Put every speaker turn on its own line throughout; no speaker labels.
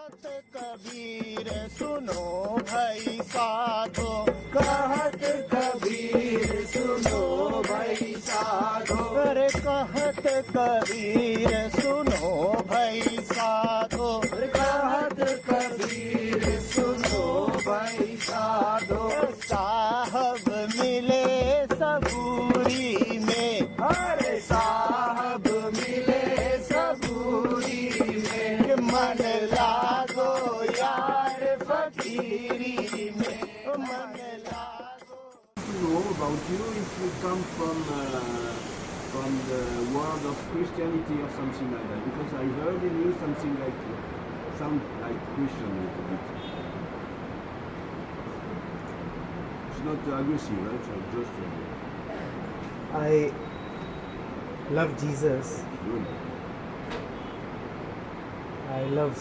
कहत कबीर सुनो भाई साधो, कहत कबीर सुनो भाई साधो, अरे कहत कबीर सुनो भाई साधो, कहत कबीर सुनो भाई साधो। साहब मिले सबूरी में, अरे साहब मिले सबूरी में, मन लागो यार फकीरी में, मन लागो।
Know about you if you come from the world of Christianity or something like that, because I heard in you something like sound like Christian a little bit. It's not aggressive, right? So just
I love Jesus.
good.
I love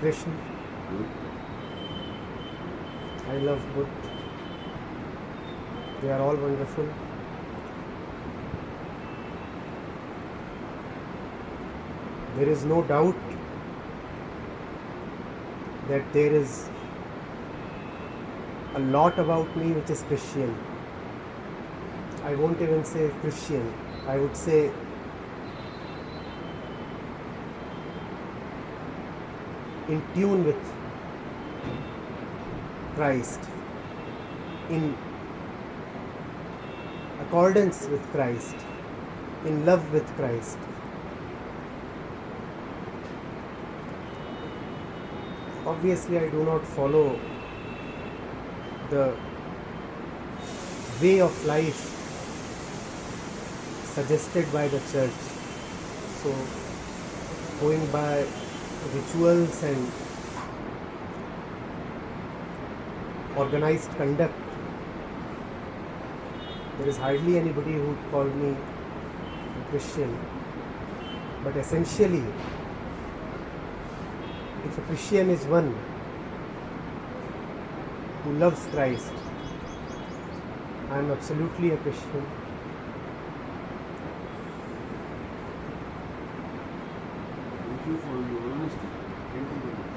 Krishna.
Good.
I love Buddha. They are all wonderful. There is no doubt that there is a lot about me which is Christian. I won't even say Christian. I would say in tune with Christ, in accordance with Christ, in love with Christ. Obviously, I do not follow the way of life suggested by the church. So, going by rituals and organized conduct, there is hardly anybody who would call me a Christian. But essentially, if a Christian is one who loves Christ, I am absolutely a Christian.
Thank you for your honesty. Thank you very much.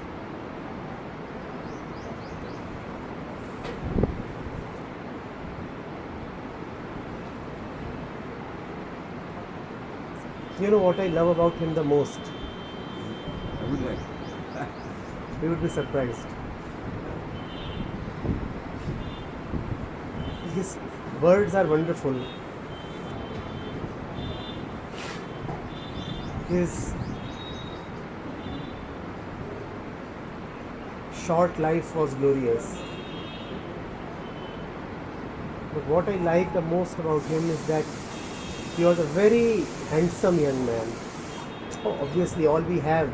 You know what I love about him the most?
I would like.
You would be surprised. His words are wonderful. His short life was glorious. But what I like the most about him is that he was a very handsome young man. Obviously, all we have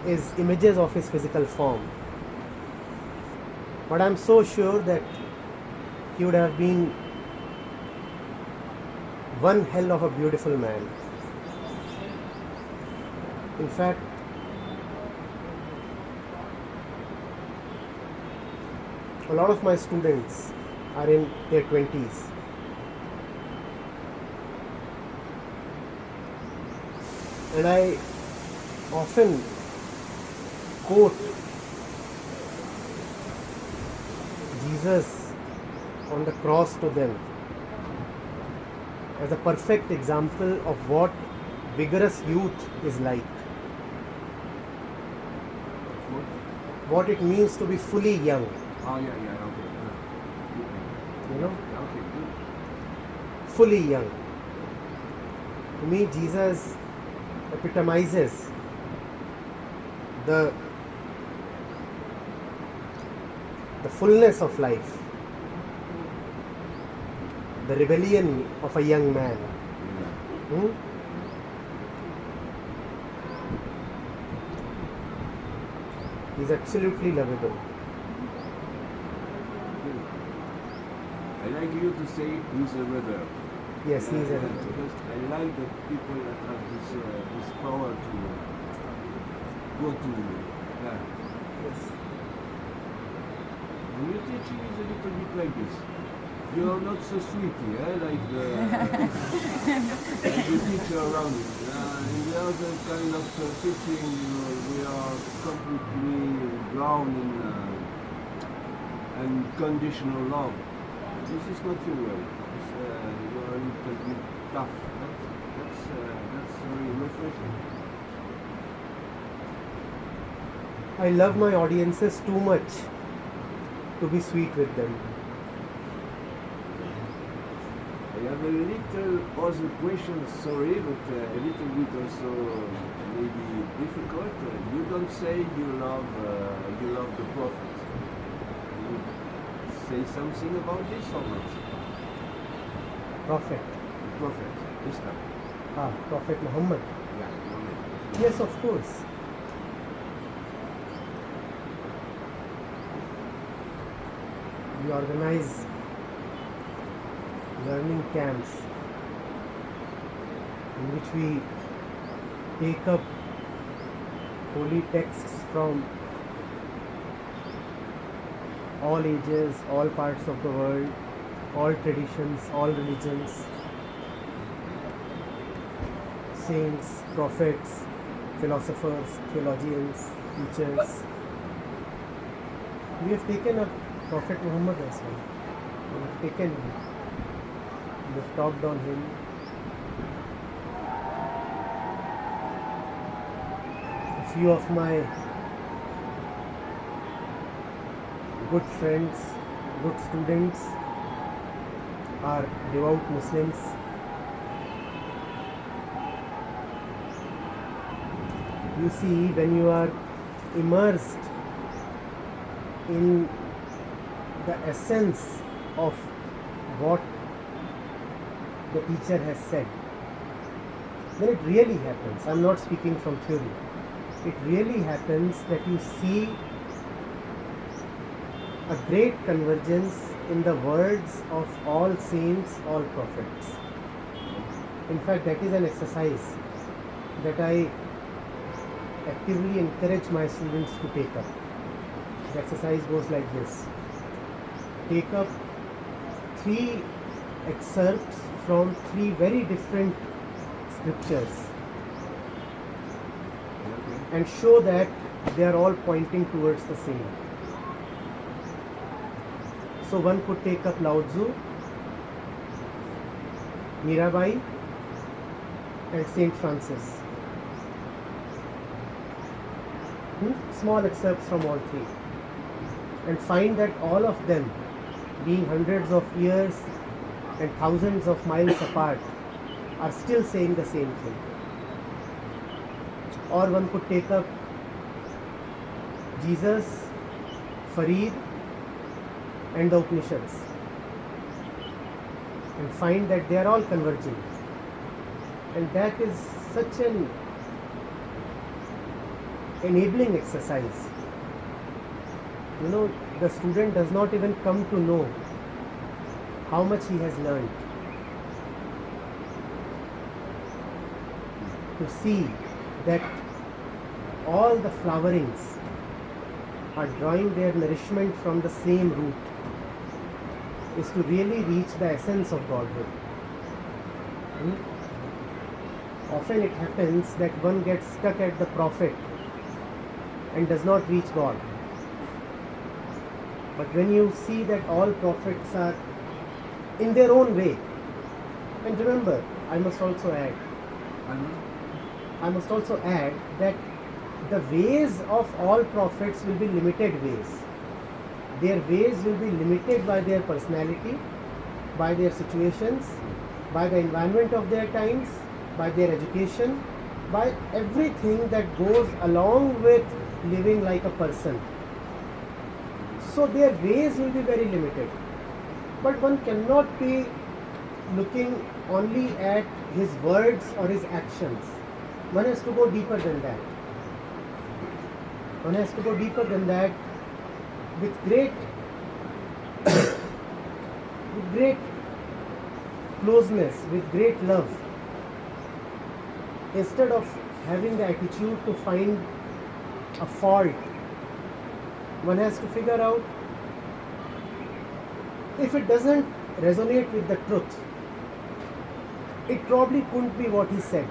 is images of his physical form. But I'm so sure that he would have been one hell of a beautiful man. In fact, a lot of my students are in their 20s. And I often quote Jesus on the cross to them as a perfect example of what vigorous youth is like. What it means to be fully young.
Oh, yeah, okay.
You know?
Okay, good.
Fully young. To me, Jesus epitomizes the fullness of life, the rebellion of a young man. He's absolutely lovable.
I like you to say he's a rebel.
Yes, he's a
Because I like the people that have this power to go to.
Yes.
And your teaching is a little bit like this. You are not so sweet, like the like the nature around it. In the other kind of teaching, we are completely drowned in unconditional love. This is not your way. You are a little bit tough. That's very refreshing.
I love my audiences too much to be sweet with them.
I have a little other question, sorry, but a little bit also maybe difficult. You don't say you love the prophet. You say something about this or not?
Prophet.
The prophet, Islam.
Prophet Muhammad.
Yeah, Muhammad.
Yes, of course. We organize learning camps in which we take up holy texts from all ages, all parts of the world, all traditions, all religions, saints, prophets, philosophers, theologians, teachers. We have taken up Prophet Muhammad as well. We have taken him. We have talked on him. A few of my good friends, good students are devout Muslims. You see, when you are immersed in the essence of what the teacher has said, then it really happens. I'm not speaking from theory. It really happens that you see a great convergence in the words of all saints, all prophets. In fact, that is an exercise that I actively encourage my students to take up. The exercise goes like this. Take up 3 excerpts from 3 very different scriptures and show that they are all pointing towards the same. So one could take up Lao Tzu, Mirabai and Saint Francis. Small excerpts from all 3 and find that all of them, being hundreds of years and thousands of miles apart, are still saying the same thing. Or one could take up Jesus, Farid and the Upanishads and find that they are all converging. And that is such an enabling exercise. The student does not even come to know how much he has learned. To see that all the flowerings are drawing their nourishment from the same root is to really reach the essence of Godhood. Often it happens that one gets stuck at the prophet and does not reach God. But when you see that all prophets are in their own way, and remember, I must also add that the ways of all prophets will be limited ways. Their ways will be limited by their personality, by their situations, by the environment of their times, by their education, by everything that goes along with living like a person. So their ways will be very limited. But one cannot be looking only at his words or his actions. One has to go deeper than that. One has to go deeper than that with great closeness, with great love. Instead of having the attitude to find a fault, one has to figure out if it doesn't resonate with the truth, it probably couldn't be what he said.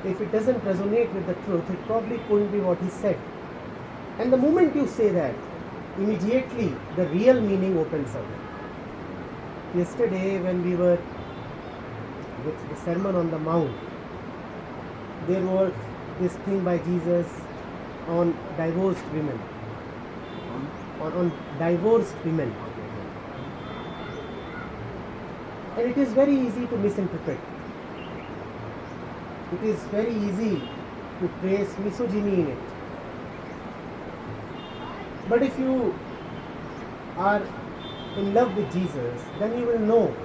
If it doesn't resonate with the truth, it probably couldn't be what he said. And the moment you say that, immediately the real meaning opens up. Yesterday, when we were with the Sermon on the Mount, there was this thing by Jesus on divorced women. On divorced women. And it is very easy to misinterpret. It is very easy to trace misogyny in it. But if you are in love with Jesus, then you will know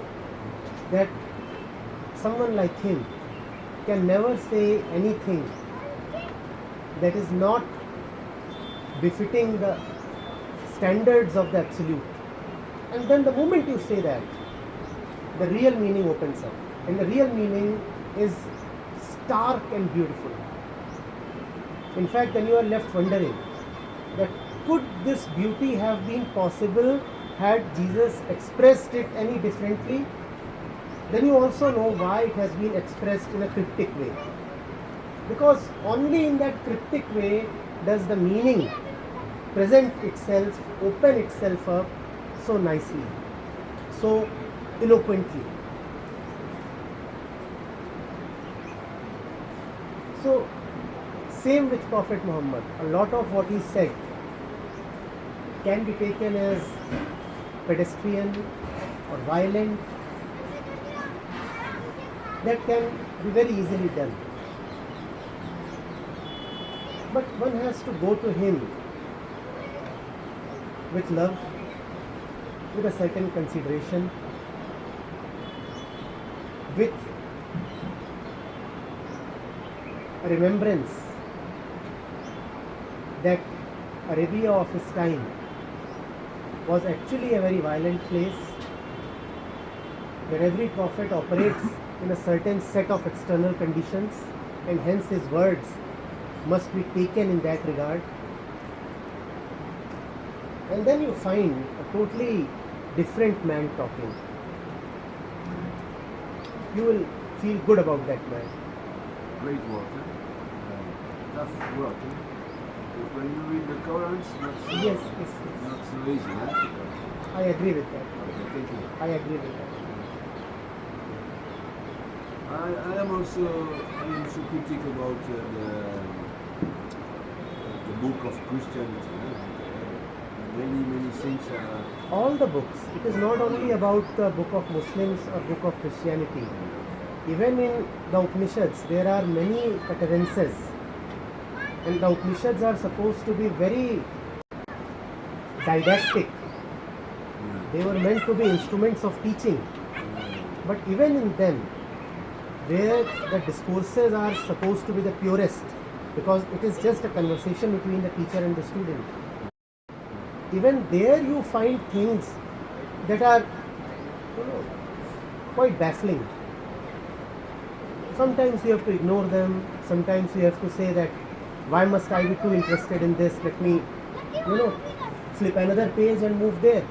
that someone like him can never say anything that is not befitting the standards of the absolute. And then the moment you say that, the real meaning opens up. And the real meaning is stark and beautiful. In fact, then you are left wondering that could this beauty have been possible had Jesus expressed it any differently? Then you also know why it has been expressed in a cryptic way. Because only in that cryptic way does the meaning present itself, open itself up so nicely, so eloquently. So, same with Prophet Muhammad. A lot of what he said can be taken as pedestrian or violent. That can be very easily done. But one has to go to him with love, with a certain consideration, with a remembrance that Arabia of his time was actually a very violent place, where every prophet operates in a certain set of external conditions, and hence his words must be taken in that regard. And then you find a totally different man talking. You will feel good about that man.
Great work, huh? Tough work, huh? When you read the Quran, it's not so,
Yes.
not so easy, huh?
I agree with that.
Okay, thank you.
I agree with that.
I am also critic about the book of Christianity. Many things are.
All the books. It is not only about the book of Muslims or book of Christianity. Even in the Upanishads, there are many utterances. And the Upanishads are supposed to be very didactic. They were meant to be instruments of teaching. But even in them, where the discourses are supposed to be the purest, because it is just a conversation between the teacher and the student. Even there you find things that are quite baffling. Sometimes you have to ignore them, sometimes you have to say that, why must I be too interested in this? Let me, flip another page and move there.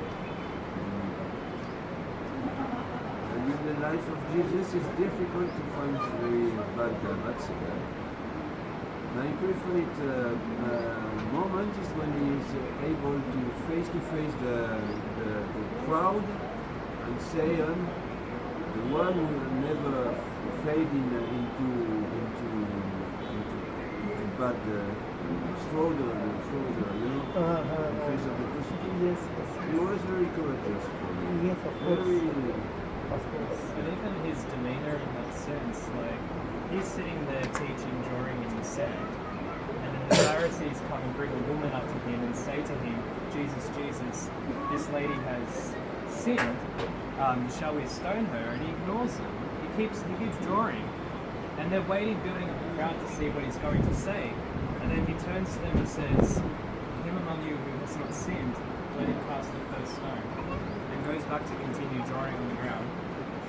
And in the life of Jesus, it's difficult to find very bad accident. My favorite moment is when he is able to face the crowd and say, the one who will never fade into bad throw the face of the crucifixion.
Yes.
He was very courageous for me.
Yes, of course.
Very,
Of course.
But even his demeanor in that sense, like, he's sitting there teaching, drawing in the sand, and then the Pharisees come and bring a woman up to him and say to him, Jesus, this lady has sinned, shall we stone her? And he ignores them. He keeps drawing, and they're waiting, building up a crowd to see what he's going to say. And then he turns to them and says, him among you who has not sinned, let him cast the first stone. And goes back to continue drawing on the ground.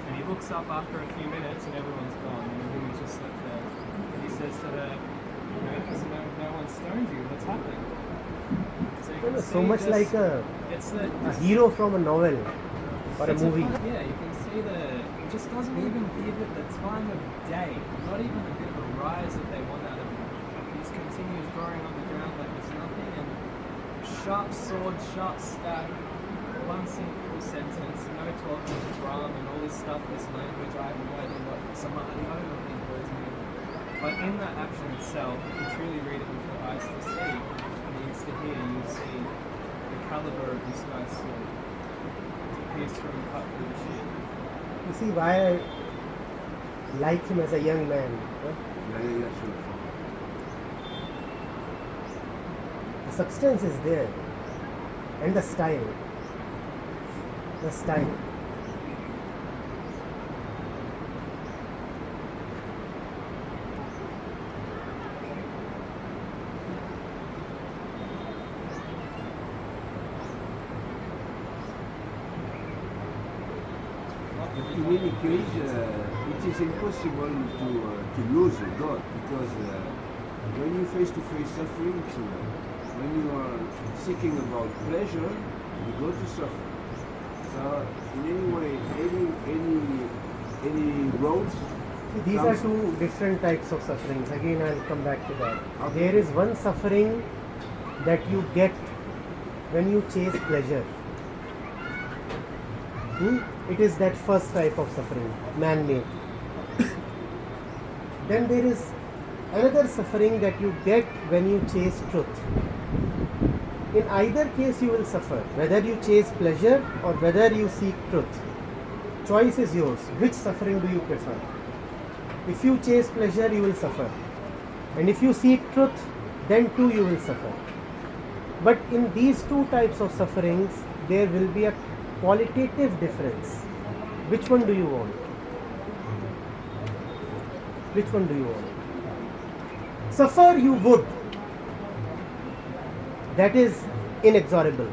And he looks up after a few minutes and everyone's gone, and the woman's just left there. And he says to her, no one stoned you, what's happened? So, you can
So
see
much
just-
like a
it's the,
hero from a novel or a movie.
Yeah, you can see it just doesn't even give it the time of day, not even a bit of a rise that they want out of him. He just continues growing on the ground like there's nothing, and sharp sword, sharp stab, one simple sentence, no talk of drum and all this stuff, this language, I have no idea what samadhi, I don't know what these words mean. But in that action itself, if you truly read it with your eyes to see, and ears to hear, you'll see the caliber of this guy's sword. To pierce through and cut through the shit.
You see why I like him as a young man. Huh?
Yeah, sure.
The substance is there, and the style. The style.
In any case, it is impossible to lose God because when you face-to-face suffering, when you are seeking about pleasure, you go to suffer. So in any way, any roads.
These are two different types of sufferings. Again, I'll come back to that. There is one suffering that you get when you chase pleasure. It is that first type of suffering, man-made. Then there is another suffering that you get when you chase truth. In either case you will suffer, whether you chase pleasure or whether you seek truth. Choice is yours. Which suffering do you prefer? If you chase pleasure, you will suffer. And if you seek truth, then too you will suffer. But in these two types of sufferings, there will be a qualitative difference. Which one do you want? Which one do you want? Suffer you would. That is inexorable.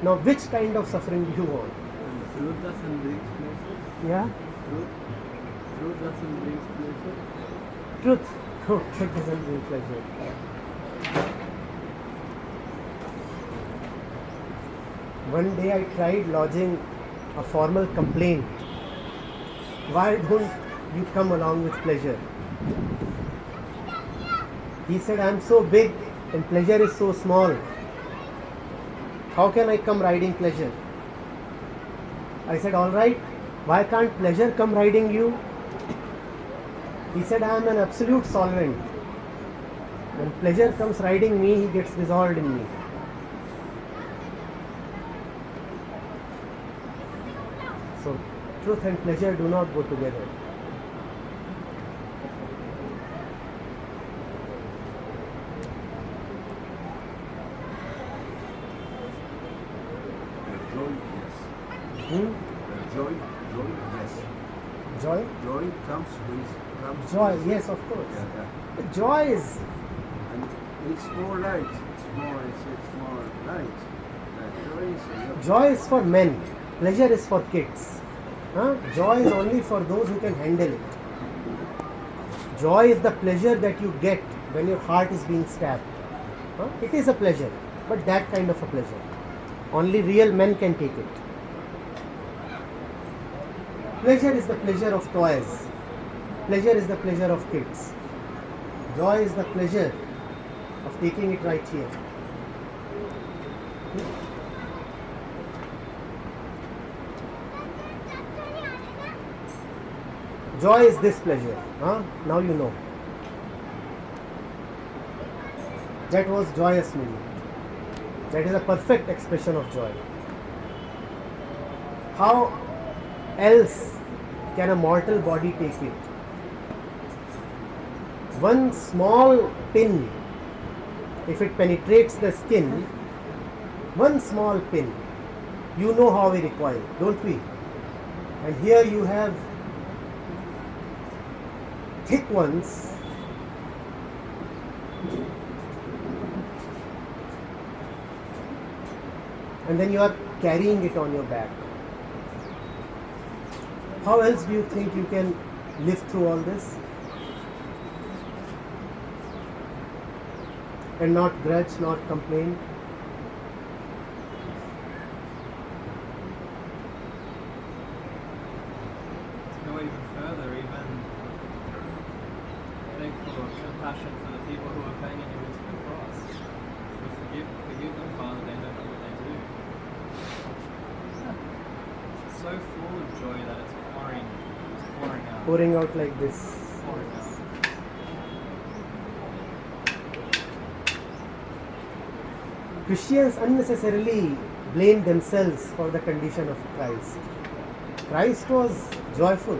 Now, which kind of suffering do you want?
Truth doesn't bring pleasure.
Yeah?
Truth doesn't bring pleasure.
Truth. Oh, truth doesn't bring pleasure. One day I tried lodging a formal complaint. Why don't you come along with pleasure? He said, I am so big and pleasure is so small. How can I come riding pleasure? I said, all right, why can't pleasure come riding you? He said, I am an absolute solvent. When pleasure comes riding me, he gets dissolved in me. So, truth and pleasure do not go together.
Joy, yes. Joy, yes.
Joy?
Joy comes with
Joy, yes, of course.
Yeah.
But joy is,
And it's more light. It's more light.
joy is for men, pleasure is for kids. Joy is only for those who can handle it. Joy is the pleasure that you get when your heart is being stabbed. It is a pleasure, but that kind of a pleasure. Only real men can take it. Pleasure is the pleasure of toys. Pleasure is the pleasure of kids. Joy is the pleasure of taking it right here. Joy is this pleasure. Now you know. That was joyous moment. That is a perfect expression of joy. How else can a mortal body take it? One small pin, if it penetrates the skin, one small pin, you know how we recoil, don't we? And here you have thick ones. And then you are carrying it on your back. How else do you think you can live through all this? And not grudge, not complain?
compassion for the people who are banging you into the cross. Forgive them, Father, they don't know what they do. So full of joy that it's pouring out.
Pouring out like this.
Pouring out.
Christians unnecessarily blame themselves for the condition of Christ. Christ was joyful.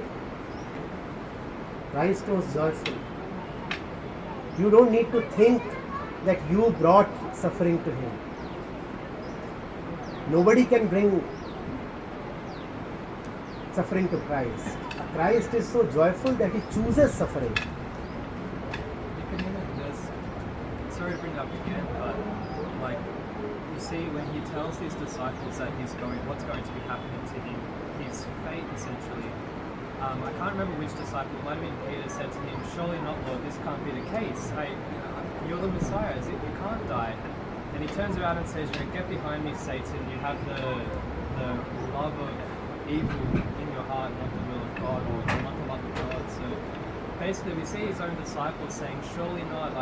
Christ was joyful. You don't need to think that you brought suffering to Him. Nobody can bring suffering to Christ. Christ is so joyful that He chooses suffering.
You can even just, sorry to bring it up again, but like, you see when He tells His disciples that what's going to be happening to Him, His fate essentially. I can't remember which disciple, it might have been Peter, said to Him, surely not, Lord, this can't be the case. You're the Messiah, you can't die. And He turns around and says, get behind me, Satan, you have the love of evil in your heart, not the will of God, or not the love of God. So basically we see His own disciples saying, surely not,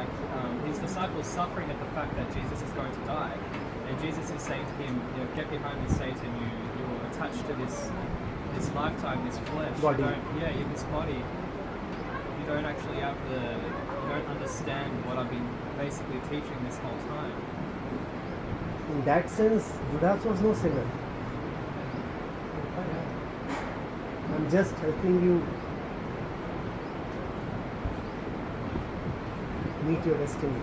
His disciples suffering at the fact that Jesus is going to die. And Jesus is saying to him, get behind me, Satan, you're attached to this lifetime, this flesh.
Body.
You're this body. You don't actually you don't understand what I've been basically teaching this whole time.
In that sense, Judas was no sinner. I'm just helping you meet your destiny.